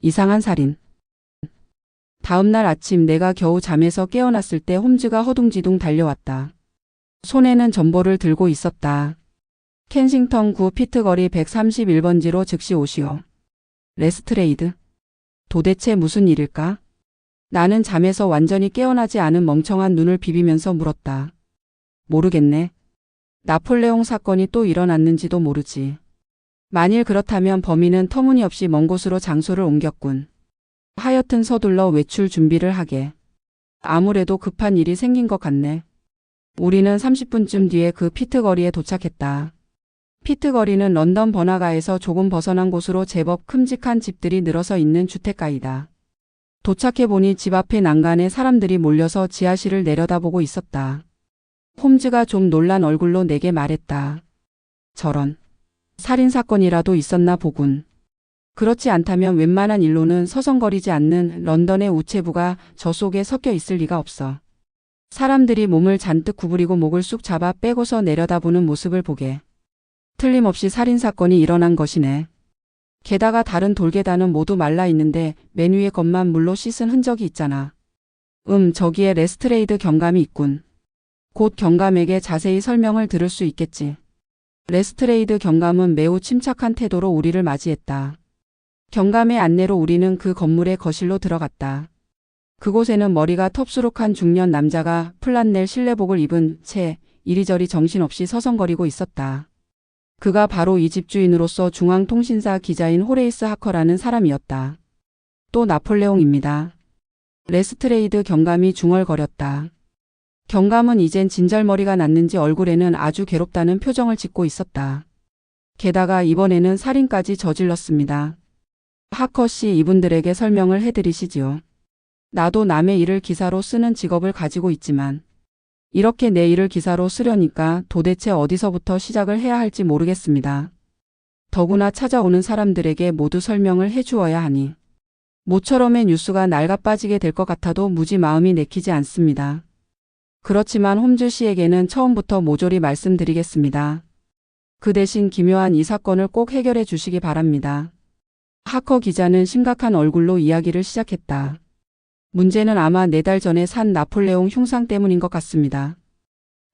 이상한 살인. 다음날 아침 내가 겨우 잠에서 깨어났을 때 홈즈가 허둥지둥 달려왔다. 손에는 전보를 들고 있었다. 켄싱턴 구 피트거리 131번지로 즉시 오시오. 레스트레이드. 도대체 무슨 일일까? 나는 잠에서 완전히 깨어나지 않은 멍청한 눈을 비비면서 물었다. 모르겠네. 나폴레옹 사건이 또 일어났는지도 모르지. 만일 그렇다면 범인은 터무니없이 먼 곳으로 장소를 옮겼군. 하여튼 서둘러 외출 준비를 하게. 아무래도 급한 일이 생긴 것 같네. 우리는 30분쯤 뒤에 그 피트거리에 도착했다. 피트거리는 런던 번화가에서 조금 벗어난 곳으로 제법 큼직한 집들이 늘어서 있는 주택가이다. 도착해보니 집 앞에 난간에 사람들이 몰려서 지하실을 내려다보고 있었다. 홈즈가 좀 놀란 얼굴로 내게 말했다. 저런. 살인사건이라도 있었나 보군. 그렇지 않다면 웬만한 일로는 서성거리지 않는 런던의 우체부가 저 속에 섞여 있을 리가 없어. 사람들이 몸을 잔뜩 구부리고 목을 쑥 잡아 빼고서 내려다보는 모습을 보게. 틀림없이 살인사건이 일어난 것이네. 게다가 다른 돌계단은 모두 말라 있는데 맨 위에 것만 물로 씻은 흔적이 있잖아. 저기에 레스트레이드 경감이 있군. 곧 경감에게 자세히 설명을 들을 수 있겠지. 레스트레이드 경감은 매우 침착한 태도로 우리를 맞이했다. 경감의 안내로 우리는 그 건물의 거실로 들어갔다. 그곳에는 머리가 텁수룩한 중년 남자가 플란넬 실내복을 입은 채 이리저리 정신없이 서성거리고 있었다. 그가 바로 이 집주인으로서 중앙통신사 기자인 호레이스 하커라는 사람이었다. 또 나폴레옹입니다. 레스트레이드 경감이 중얼거렸다. 경감은 이젠 진절머리가 났는지 얼굴에는 아주 괴롭다는 표정을 짓고 있었다. 게다가 이번에는 살인까지 저질렀습니다. 하커 씨, 이분들에게 설명을 해드리시지요. 나도 남의 일을 기사로 쓰는 직업을 가지고 있지만 이렇게 내 일을 기사로 쓰려니까 도대체 어디서부터 시작을 해야 할지 모르겠습니다. 더구나 찾아오는 사람들에게 모두 설명을 해주어야 하니 모처럼의 뉴스가 낡아빠지게 될 것 같아도 무지 마음이 내키지 않습니다. 그렇지만 홈즈 씨에게는 처음부터 모조리 말씀드리겠습니다. 그 대신 기묘한 이 사건을 꼭 해결해 주시기 바랍니다. 하커 기자는 심각한 얼굴로 이야기를 시작했다. 문제는 아마 4달 전에 산 나폴레옹 흉상 때문인 것 같습니다.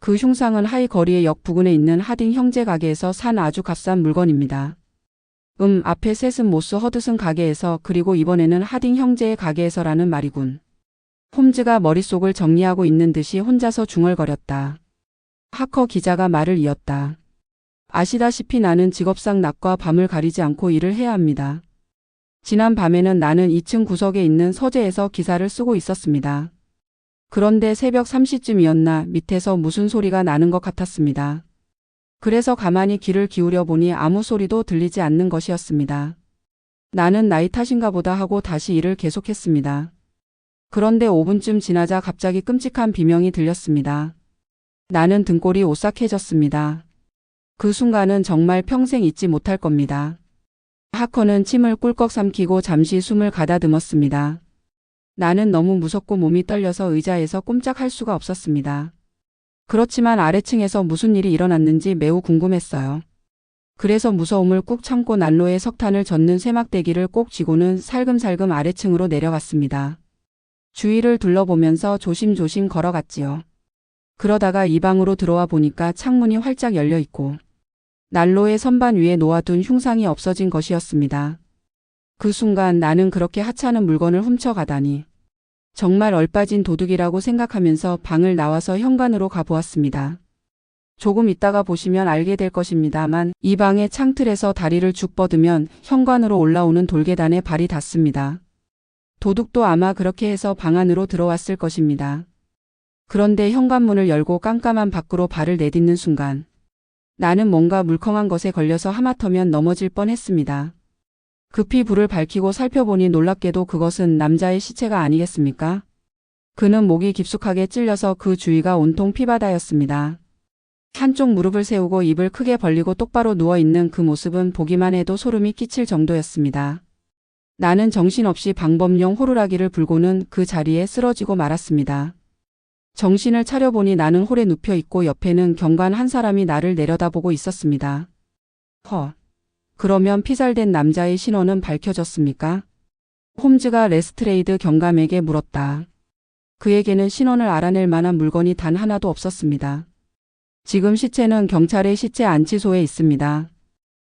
그 흉상은 하이 거리의 역 부근에 있는 하딩 형제 가게에서 산 아주 값싼 물건입니다. 앞에 셋은 모스 허드슨 가게에서, 그리고 이번에는 하딩 형제의 가게에서라는 말이군. 홈즈가 머릿속을 정리하고 있는 듯이 혼자서 중얼거렸다. 하커 기자가 말을 이었다. 아시다시피 나는 직업상 낮과 밤을 가리지 않고 일을 해야 합니다. 지난 밤에는 나는 2층 구석에 있는 서재에서 기사를 쓰고 있었습니다. 그런데 새벽 3시쯤이었나 밑에서 무슨 소리가 나는 것 같았습니다. 그래서 가만히 귀를 기울여 보니 아무 소리도 들리지 않는 것이었습니다. 나는 나이 탓인가 보다 하고 다시 일을 계속했습니다. 그런데 5분쯤 지나자 갑자기 끔찍한 비명이 들렸습니다. 나는 등골이 오싹해졌습니다. 그 순간은 정말 평생 잊지 못할 겁니다. 하커는 침을 꿀꺽 삼키고 잠시 숨을 가다듬었습니다. 나는 너무 무섭고 몸이 떨려서 의자에서 꼼짝할 수가 없었습니다. 그렇지만 아래층에서 무슨 일이 일어났는지 매우 궁금했어요. 그래서 무서움을 꾹 참고 난로에 석탄을 젓는 쇠막대기를 꼭 쥐고는 살금살금 아래층으로 내려갔습니다. 주위를 둘러보면서 조심조심 걸어갔지요. 그러다가 이 방으로 들어와 보니까 창문이 활짝 열려 있고 난로의 선반 위에 놓아둔 흉상이 없어진 것이었습니다. 그 순간 나는 그렇게 하찮은 물건을 훔쳐가다니. 정말 얼빠진 도둑이라고 생각하면서 방을 나와서 현관으로 가보았습니다. 조금 있다가 보시면 알게 될 것입니다만 이 방의 창틀에서 다리를 쭉 뻗으면 현관으로 올라오는 돌계단에 발이 닿습니다. 도둑도 아마 그렇게 해서 방 안으로 들어왔을 것입니다. 그런데 현관문을 열고 깜깜한 밖으로 발을 내딛는 순간 나는 뭔가 물컹한 것에 걸려서 하마터면 넘어질 뻔했습니다. 급히 불을 밝히고 살펴보니 놀랍게도 그것은 남자의 시체가 아니겠습니까? 그는 목이 깊숙하게 찔려서 그 주위가 온통 피바다였습니다. 한쪽 무릎을 세우고 입을 크게 벌리고 똑바로 누워있는 그 모습은 보기만 해도 소름이 끼칠 정도였습니다. 나는 정신없이 방범용 호루라기를 불고는 그 자리에 쓰러지고 말았습니다. 정신을 차려보니 나는 홀에 눕혀있고 옆에는 경관 한 사람이 나를 내려다보고 있었습니다. 그러면 피살된 남자의 신원은 밝혀졌습니까? 홈즈가 레스트레이드 경감에게 물었다. 그에게는 신원을 알아낼 만한 물건이 단 하나도 없었습니다. 지금 시체는 경찰의 시체 안치소에 있습니다.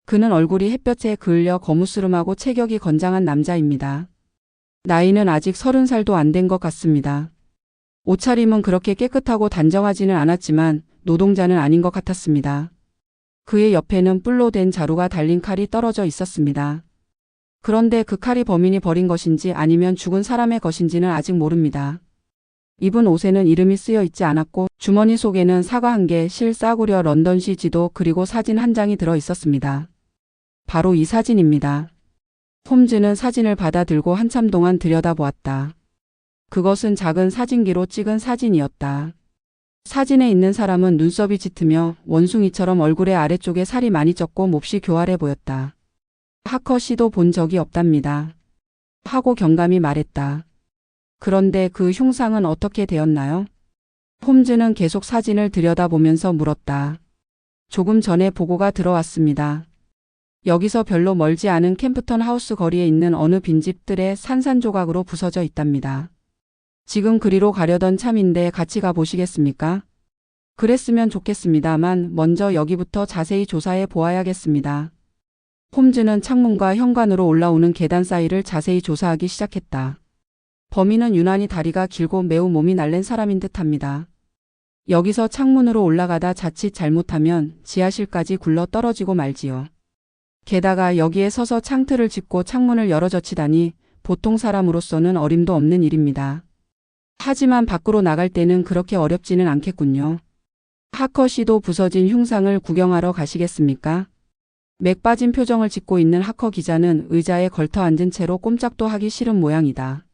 그는 얼굴이 햇볕에 그을려 거무스름하고 체격이 건장한 남자입니다. 나이는 아직 30살도 안 된 것 같습니다. 옷차림은 그렇게 깨끗하고 단정하지는 않았지만 노동자는 아닌 것 같았습니다. 그의 옆에는 뿔로 된 자루가 달린 칼이 떨어져 있었습니다. 그런데 그 칼이 범인이 버린 것인지 아니면 죽은 사람의 것인지는 아직 모릅니다. 입은 옷에는 이름이 쓰여 있지 않았고 주머니 속에는 사과 한 개, 실 싸구려 런던시 지도 그리고 사진 한 장이 들어 있었습니다. 바로 이 사진입니다. 홈즈는 사진을 받아들고 한참 동안 들여다보았다. 그것은 작은 사진기로 찍은 사진이었다. 사진에 있는 사람은 눈썹이 짙으며 원숭이처럼 얼굴의 아래쪽에 살이 많이 쪘고 몹시 교활해 보였다. 하커 씨도 본 적이 없답니다. 하고 경감이 말했다. 그런데 그 흉상은 어떻게 되었나요? 홈즈는 계속 사진을 들여다보면서 물었다. 조금 전에 보고가 들어왔습니다. 여기서 별로 멀지 않은 캠프턴 하우스 거리에 있는 어느 빈집들의 산산조각으로 부서져 있답니다. 지금 그리로 가려던 참인데 같이 가보시겠습니까? 그랬으면 좋겠습니다만 먼저 여기부터 자세히 조사해 보아야겠습니다. 홈즈는 창문과 현관으로 올라오는 계단 사이를 자세히 조사하기 시작했다. 범인은 유난히 다리가 길고 매우 몸이 날랜 사람인 듯합니다. 여기서 창문으로 올라가다 자칫 잘못하면 지하실까지 굴러 떨어지고 말지요. 게다가 여기에 서서 창틀을 짚고 창문을 열어젖히다니 보통 사람으로서는 어림도 없는 일입니다. 하지만 밖으로 나갈 때는 그렇게 어렵지는 않겠군요. 하커 씨도 부서진 흉상을 구경하러 가시겠습니까? 맥 빠진 표정을 짓고 있는 하커 기자는 의자에 걸터 앉은 채로 꼼짝도 하기 싫은 모양이다.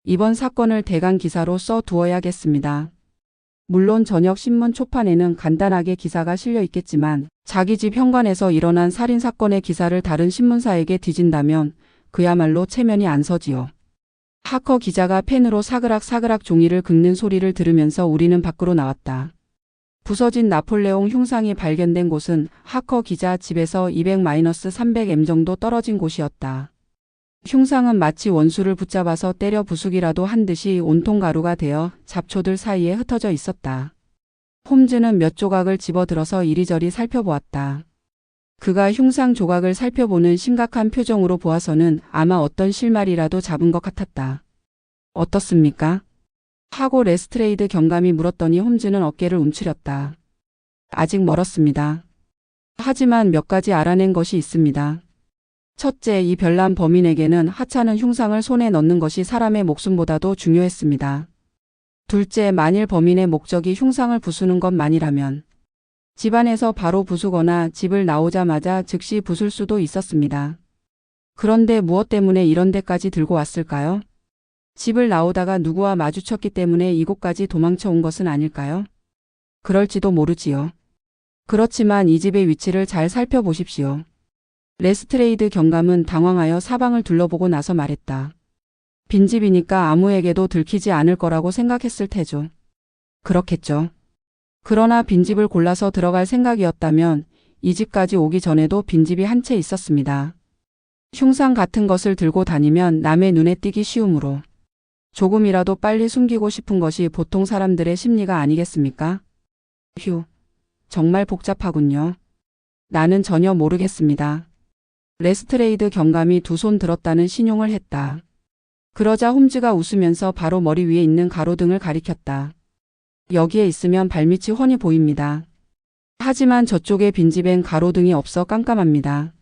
이번 사건을 대강 기사로 써 두어야겠습니다. 물론 저녁 신문 초판에는 간단하게 기사가 실려 있겠지만 자기 집 현관에서 일어난 살인사건의 기사를 다른 신문사에게 뒤진다면 그야말로 체면이 안 서지요. 하커 기자가 펜으로 사그락사그락 종이를 긁는 소리를 들으면서 우리는 밖으로 나왔다. 부서진 나폴레옹 흉상이 발견된 곳은 하커 기자 집에서 200-300m 정도 떨어진 곳이었다. 흉상은 마치 원수를 붙잡아서 때려 부수기라도 한 듯이 온통 가루가 되어 잡초들 사이에 흩어져 있었다. 홈즈는 몇 조각을 집어들어서 이리저리 살펴보았다. 그가 흉상 조각을 살펴보는 심각한 표정으로 보아서는 아마 어떤 실마리라도 잡은 것 같았다. 어떻습니까? 하고 레스트레이드 경감이 물었더니 홈즈는 어깨를 움츠렸다. 아직 멀었습니다. 하지만 몇 가지 알아낸 것이 있습니다. 첫째, 이 별난 범인에게는 하찮은 흉상을 손에 넣는 것이 사람의 목숨보다도 중요했습니다. 둘째, 만일 범인의 목적이 흉상을 부수는 것만이라면 집안에서 바로 부수거나 집을 나오자마자 즉시 부술 수도 있었습니다. 그런데 무엇 때문에 이런 데까지 들고 왔을까요? 집을 나오다가 누구와 마주쳤기 때문에 이곳까지 도망쳐 온 것은 아닐까요? 그럴지도 모르지요. 그렇지만 이 집의 위치를 잘 살펴보십시오. 레스트레이드 경감은 당황하여 사방을 둘러보고 나서 말했다. 빈집이니까 아무에게도 들키지 않을 거라고 생각했을 테죠. 그렇겠죠. 그러나 빈집을 골라서 들어갈 생각이었다면 이 집까지 오기 전에도 빈집이 한 채 있었습니다. 흉상 같은 것을 들고 다니면 남의 눈에 띄기 쉬우므로 조금이라도 빨리 숨기고 싶은 것이 보통 사람들의 심리가 아니겠습니까? 휴, 정말 복잡하군요. 나는 전혀 모르겠습니다. 레스트레이드 경감이 두 손 들었다는 신용을 했다. 그러자 홈즈가 웃으면서 바로 머리 위에 있는 가로등을 가리켰다. 여기에 있으면 발밑이 훤히 보입니다. 하지만 저쪽의 빈집엔 가로등이 없어 깜깜합니다.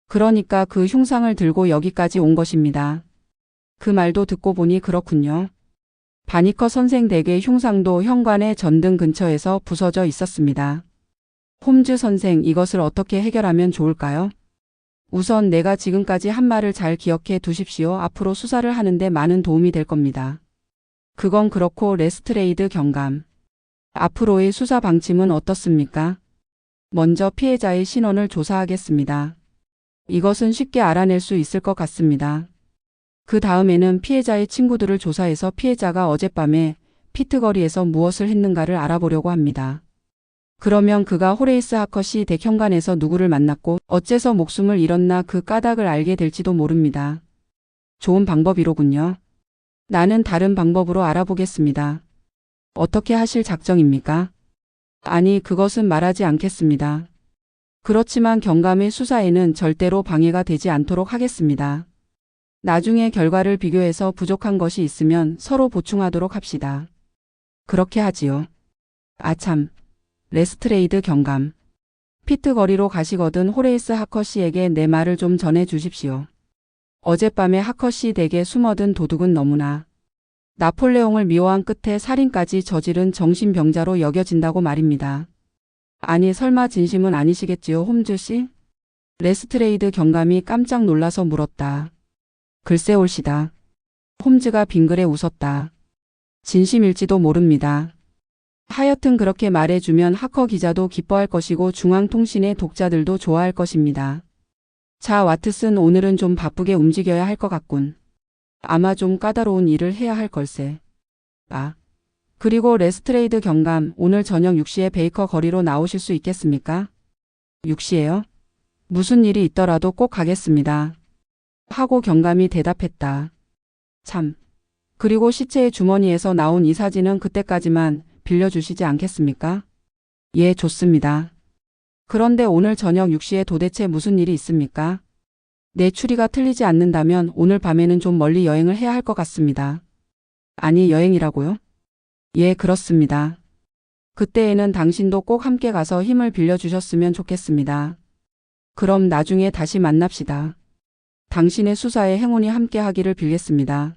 그러니까 그 흉상을 들고 여기까지 온 것입니다. 그 말도 듣고 보니 그렇군요. 바니커 선생 댁의 흉상도 현관의 전등 근처에서 부서져 있었습니다. 홈즈 선생, 이것을 어떻게 해결하면 좋을까요? 우선 내가 지금까지 한 말을 잘 기억해 두십시오. 앞으로 수사를 하는데 많은 도움이 될 겁니다. 그건 그렇고 레스트레이드 경감. 앞으로의 수사 방침은 어떻습니까? 먼저 피해자의 신원을 조사하겠습니다. 이것은 쉽게 알아낼 수 있을 것 같습니다. 그 다음에는 피해자의 친구들을 조사해서 피해자가 어젯밤에 피트거리에서 무엇을 했는가를 알아보려고 합니다. 그러면 그가 호레이스 하커시 댁 현관에서 누구를 만났고 어째서 목숨을 잃었나 그 까닭을 알게 될지도 모릅니다. 좋은 방법이로군요. 나는 다른 방법으로 알아보겠습니다. 어떻게 하실 작정입니까? 아니, 그것은 말하지 않겠습니다. 그렇지만 경감의 수사에는 절대로 방해가 되지 않도록 하겠습니다. 나중에 결과를 비교해서 부족한 것이 있으면 서로 보충하도록 합시다. 그렇게 하지요. 아참, 레스트레이드 경감. 피트 거리로 가시거든 호레이스 하커 씨에게 내 말을 좀 전해 주십시오. 어젯밤에 하커 씨 댁에 숨어든 도둑은 너무나 나폴레옹을 미워한 끝에 살인까지 저지른 정신병자로 여겨진다고 말입니다. 아니, 설마 진심은 아니시겠지요, 홈즈 씨? 레스트레이드 경감이 깜짝 놀라서 물었다. 글쎄 올시다. 홈즈가 빙그레 웃었다. 진심일지도 모릅니다. 하여튼 그렇게 말해주면 하커 기자도 기뻐할 것이고 중앙통신의 독자들도 좋아할 것입니다. 자, 와트슨, 오늘은 좀 바쁘게 움직여야 할 것 같군. 아마 좀 까다로운 일을 해야 할 걸세. 아, 그리고 레스트레이드 경감, 오늘 저녁 6시에 베이커 거리로 나오실 수 있겠습니까? 6시에요? 무슨 일이 있더라도 꼭 가겠습니다. 하고 경감이 대답했다. 참. 그리고 시체의 주머니에서 나온 이 사진은 그때까지만 빌려주시지 않겠습니까? 예, 좋습니다. 그런데 오늘 저녁 6시에 도대체 무슨 일이 있습니까? 내 추리가 틀리지 않는다면 오늘 밤에는 좀 멀리 여행을 해야 할 것 같습니다. 아니, 여행이라고요? 예, 그렇습니다. 그때에는 당신도 꼭 함께 가서 힘을 빌려주셨으면 좋겠습니다. 그럼 나중에 다시 만납시다. 당신의 수사에 행운이 함께 하기를 빌겠습니다.